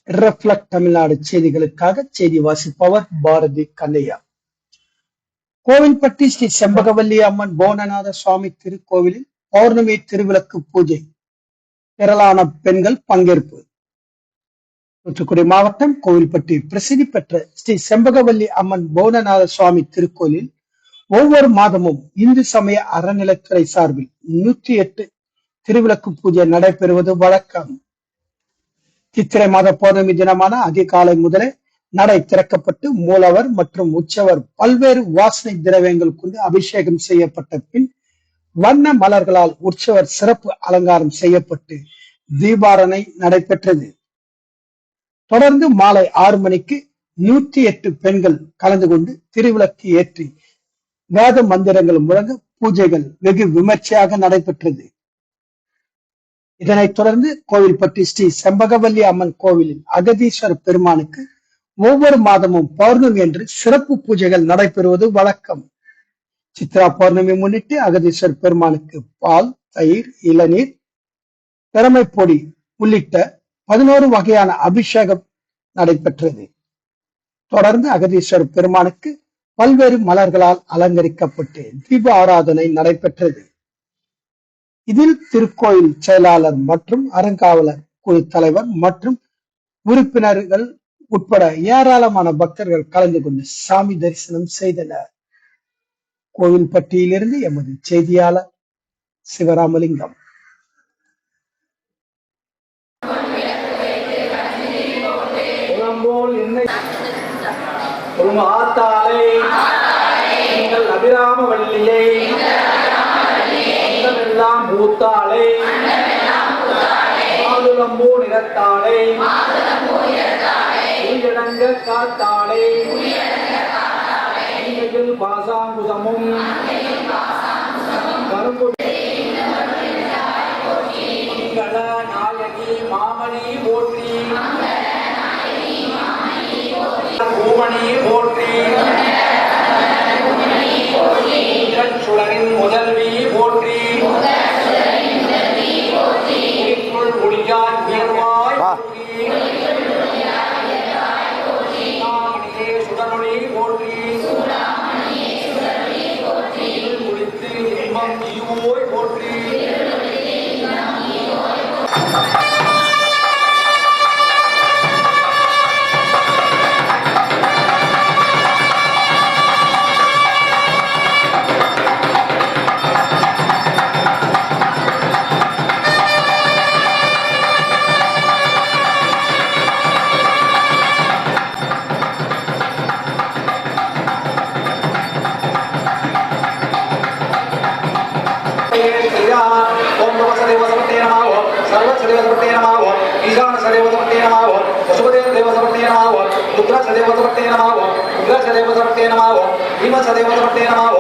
Reflect Tamil Nadu செய்திகளுக்காக செய்தி வாசிப்பவர் பாரதி கண்ணையா. கோவில்பட்டி ஸ்ரீ செம்பகவல்லி அம்மன் போனநாத சுவாமி திருக்கோவிலில் பௌர்ணமி திருவிளக்கு பூஜை, திரளான பெண்கள் பங்கேற்பு. தூத்துக்குடி மாவட்டம் கோவில்பட்டி பிரசித்தி பெற்ற ஸ்ரீ செம்பகவல்லி அம்மன் போனநாத சுவாமி திருக்கோயிலில் ஒவ்வொரு மாதமும் இந்து சமய அறநிலைத்துறை சார்பில் 108 திருவிளக்கு பூஜை நடைபெறுவது வழக்கம். சித்திரை மாத பௌர்ணமி தினமான அதிகாலை முதலே நடை திறக்கப்பட்டு மூலவர் மற்றும் உற்சவர் பல்வேறு வாசனை திரவியங்கள் கொண்டு அபிஷேகம் செய்யப்பட்ட பின் வண்ண மலர்களால் உற்சவர் சிறப்பு அலங்காரம் செய்யப்பட்டு தீபாரணை நடைபெற்றது. தொடர்ந்து மாலை 6 மணிக்கு 108 பெண்கள் கலந்து கொண்டு திருவிளக்கு ஏற்றி வேத மந்திரங்கள் முழங்க பூஜைகள் வெகு விமர்சையாக நடைபெற்றது. இதனைத் தொடர்ந்து கோவில்பட்டி ஸ்ரீ செம்பகவல்லி அம்மன் கோவிலில் அகதீஸ்வர பெருமானுக்கு ஒவ்வொரு மாதமும் பௌர்ணமி என்று சிறப்பு பூஜைகள் நடைபெறுவது வழக்கம். சித்ரா பௌர்ணமி முன்னிட்டு அகதீஸ்வர பெருமானுக்கு பால், தயிர், இளநீர், திறமை பொடி உள்ளிட்ட 11 வகையான அபிஷேகம் நடைபெற்றது. தொடர்ந்து அகதீஸ்வர பெருமானுக்கு பல்வேறு மலர்களால் அலங்கரிக்கப்பட்டு தீப ஆராதனை நடைபெற்றது. இதில் திருக்கோயில் செயலாளர் மற்றும் அறங்காவலர் குழு தலைவர் மற்றும் உறுப்பினர்கள் உட்பட ஏராளமான பக்தர்கள் கலந்து கொண்டு சாமி தரிசனம் செய்தனர். கோவில்பட்டியிலிருந்து எமது செய்தியாளர் சிவராமலிங்கம். அபிராம வள்ளியை பூத்தாளை மாதுளம்பூ நிறத்தாளை உயிரிழங்க காத்தாளை பாசாங்குதமும் கரும்பு மங்கள நாயகி மாமணி போற்றி பூமணி போற்றி சுடரின் முதல்வி போற்றி ஒளியான் உயர்வாய் சுடரொளி போற்றி குளித்து இன்பம் ஈவோய் போற்றி. ओम नमः सर्वसमते नमः सर्वसदेवसमते नमः ईशानसदेवसमते नमः वसुदेवदेवसमते नमः रुद्रसदेवसमते नमः उग्रसदेवसमते नमः भीमसदेवसमते नमः